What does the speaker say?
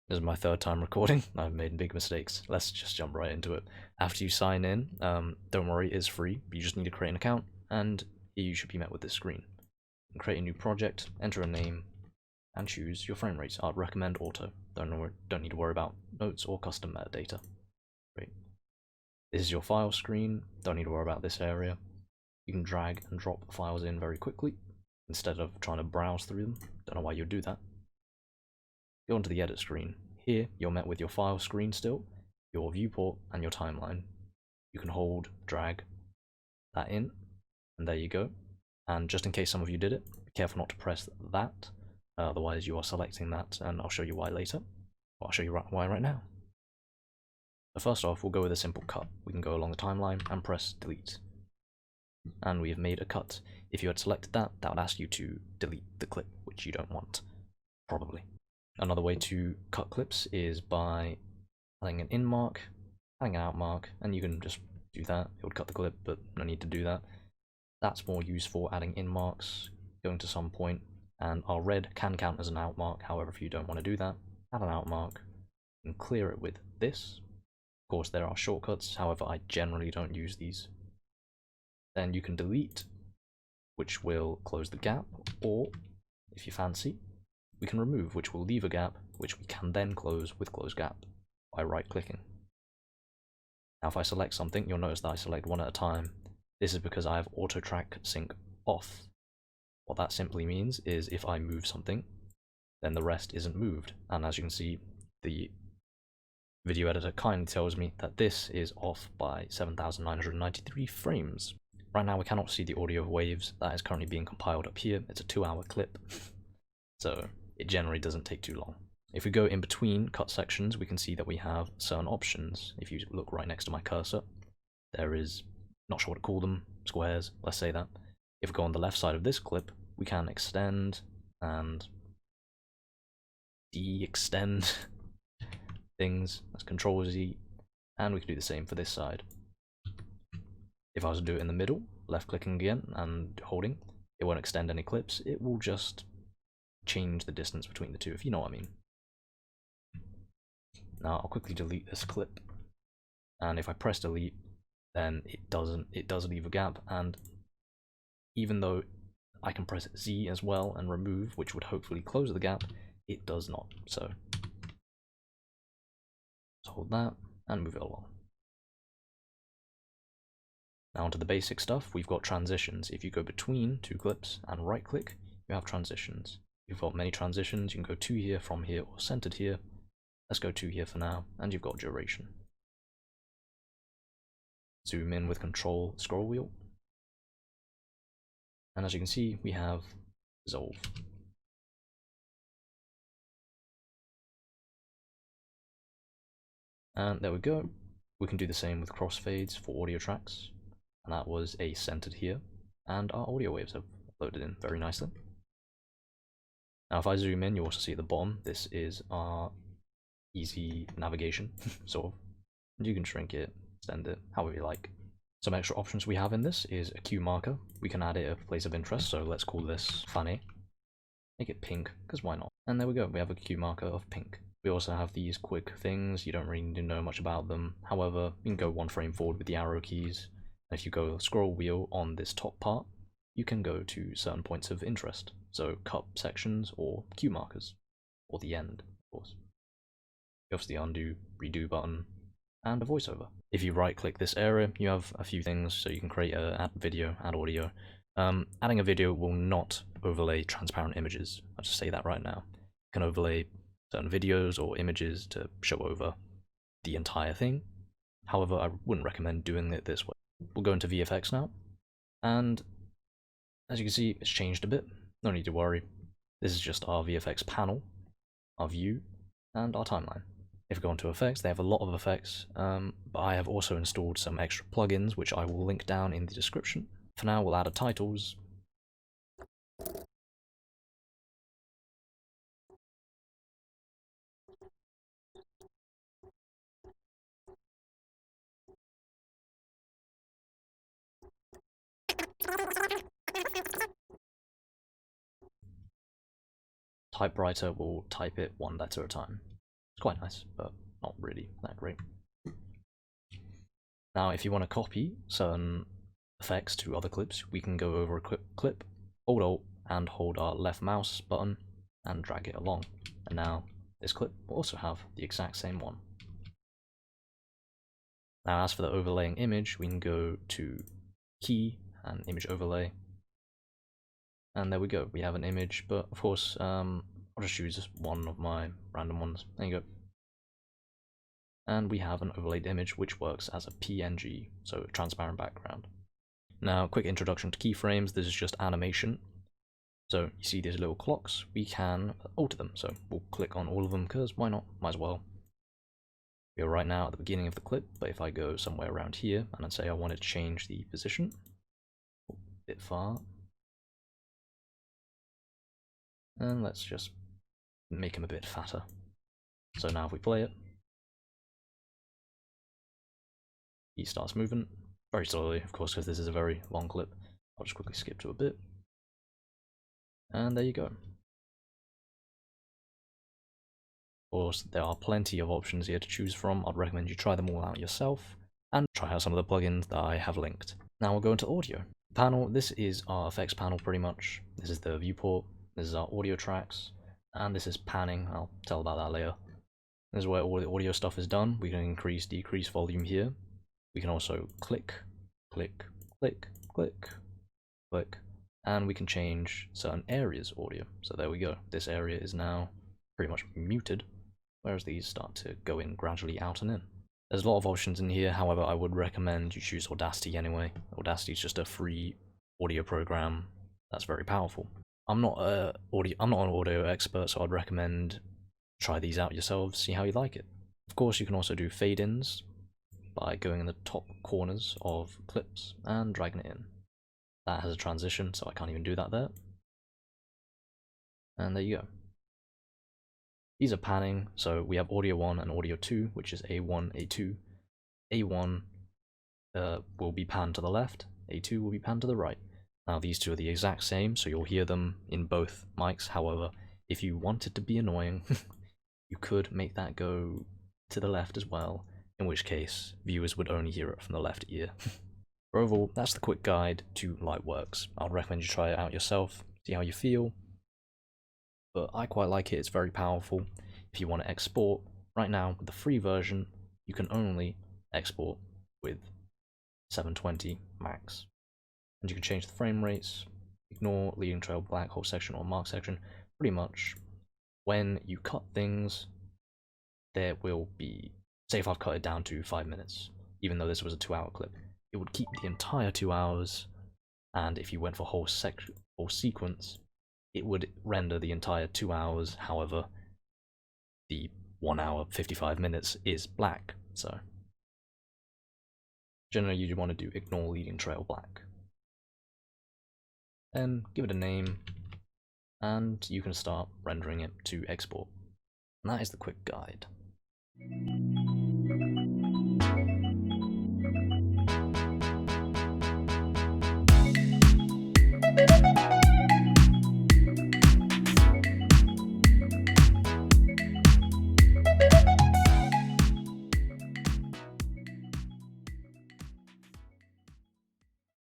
This is my third time recording. I've made big mistakes. Let's just jump right into it. After you sign in, don't worry, it's free. You just need to create an account, and here you should be met with this screen. You can create a new project, enter a name, and choose your frame rates. I'd recommend auto. Don't need to worry about notes or custom metadata. Great. This is your file screen. Don't need to worry about this area. You can drag and drop the files in very quickly instead of trying to browse through them. Don't know why you'd do that. Go onto the edit screen. Here, you're met with your file screen still, your viewport, and your timeline. You can hold, drag that in, and there you go. And just in case some of you did it, be careful not to press that, otherwise you are selecting that, and I'll show you why later. Well, I'll show you why right now. So first off, we'll go with a simple cut. We can go along the timeline and press delete. And we have made a cut. If you had selected that, that would ask you to delete the clip, which you don't want, probably. Another way to cut clips is by adding an in mark, adding an out mark, and you can just do that. It would cut the clip, but no need to do that. That's more used for adding in marks, going to some point, and our red can count as an out mark. However, if you don't want to do that, add an out mark and clear it with this. Of course, there are shortcuts, however, I generally don't use these. Then you can delete, which will close the gap, or if you fancy, we can remove, which will leave a gap, which we can then close with close gap by right-clicking. Now if I select something, you'll notice that I select one at a time. This is because I have auto track sync off. What that simply means is if I move something, then the rest isn't moved. And as you can see, the video editor kindly tells me that this is off by 7,993 frames. Right now we cannot see the audio waves. That is currently being compiled up here. It's a 2-hour clip. So it generally doesn't take too long. If we go in between cut sections, we can see that we have certain options. If you look right next to my cursor, there is, not sure what to call them, squares, let's say that. If we go on the left side of this clip, we can extend and de-extend things. That's Control Z, and we can do the same for this side. If I was to do it in the middle, left clicking again and holding, it won't extend any clips, it will just change the distance between the two, if you know what I mean. Now I'll quickly delete this clip, and if I press delete, then it does leave a gap, and even though I can press Z as well and remove, which would hopefully close the gap, it does not. So let's hold that and move it along. Now onto the basic stuff. We've got transitions. If you go between two clips and right click, you have transitions. You've got many transitions. You can go to here, from here, or centered here. Let's go to here for now, and you've got duration. Zoom in with Control scroll wheel, and as you can see, we have dissolve. And there we go. We can do the same with crossfades for audio tracks, and that was a centered here, and our audio waves have loaded in very nicely. Now if I zoom in, you also see at the bottom, this is our easy navigation, sort of. You can shrink it, extend it, however you like. Some extra options we have in this is a cue marker. We can add it a place of interest, so let's call this funny. Make it pink, because why not? And there we go, we have a cue marker of pink. We also have these quick things, you don't really need to know much about them. However, you can go one frame forward with the arrow keys. And if you go scroll wheel on this top part, you can go to certain points of interest. So cut sections or cue markers, or the end, of course. You have the undo, redo button, and a voiceover. If you right click this area, you have a few things, so you can create add video, add audio. Adding a video will not overlay transparent images. I'll just say that right now. You can overlay certain videos or images to show over the entire thing. However, I wouldn't recommend doing it this way. We'll go into VFX now, and as you can see, it's changed a bit. No need to worry. This is just our VFX panel, our view, and our timeline. If we go into effects, they have a lot of effects, but I have also installed some extra plugins, which I will link down in the description. For now, we'll add a titles. Typewriter will type it one letter at a time. It's quite nice, but not really that great. Now, if you want to copy certain effects to other clips, we can go over a clip, hold Alt, and hold our left mouse button and drag it along. And now this clip will also have the exact same one. Now, as for the overlaying image, we can go to Key and Image Overlay. And there we go, we have an image, but of course, I'll just choose one of my random ones. There you go. And we have an overlaid image which works as a PNG, so a transparent background. Now, quick introduction to keyframes. This is just animation. So you see these little clocks, we can alter them. So we'll click on all of them because why not? Might as well. We are right now at the beginning of the clip, but if I go somewhere around here and then say I want to change the position, a bit far, and let's just make him a bit fatter. So now if we play it, he starts moving very slowly, of course, because this is a very long clip. I'll just quickly skip to a bit. And there you go. Of course, there are plenty of options here to choose from. I'd recommend you try them all out yourself and try out some of the plugins that I have linked. Now we'll go into audio. Panel, this is our effects panel pretty much. This is the viewport, this is our audio tracks, and this is panning. I'll tell about that later. This is where all the audio stuff is done. We can increase, decrease volume here. We can also click, click, click, click, click, and we can change certain areas audio. So there we go. This area is now pretty much muted, whereas these start to go in gradually out and in. There's a lot of options in here, however, I would recommend you choose Audacity anyway. Audacity is just a free audio program that's very powerful. I'm not an audio expert, so I'd recommend try these out yourselves, see how you like it. Of course, you can also do fade-ins by going in the top corners of clips and dragging it in. That has a transition, so I can't even do that there. And there you go. These are panning, so we have audio 1 and audio 2, which is A1, A2. A1 will be panned to the left, A2 will be panned to the right. Now these two are the exact same, so you'll hear them in both mics. However, if you wanted to be annoying, you could make that go to the left as well, in which case viewers would only hear it from the left ear. Overall, that's the quick guide to Lightworks. I'd recommend you try it out yourself, see how you feel. But I quite like it, it's very powerful. If you want to export, right now with the free version, you can only export with 720 max. And you can change the frame rates, ignore leading trail, black hole section or mark section. Pretty much when you cut things, there will be, say if I've cut it down to 5 minutes, even though this was a 2-hour clip, it would keep the entire 2 hours, and if you went for whole sequence, it would render the entire 2 hours. However, the 1 hour 55 minutes is black, so generally you want to do ignore leading trail black. Then give it a name, and you can start rendering it to export. And that is the quick guide.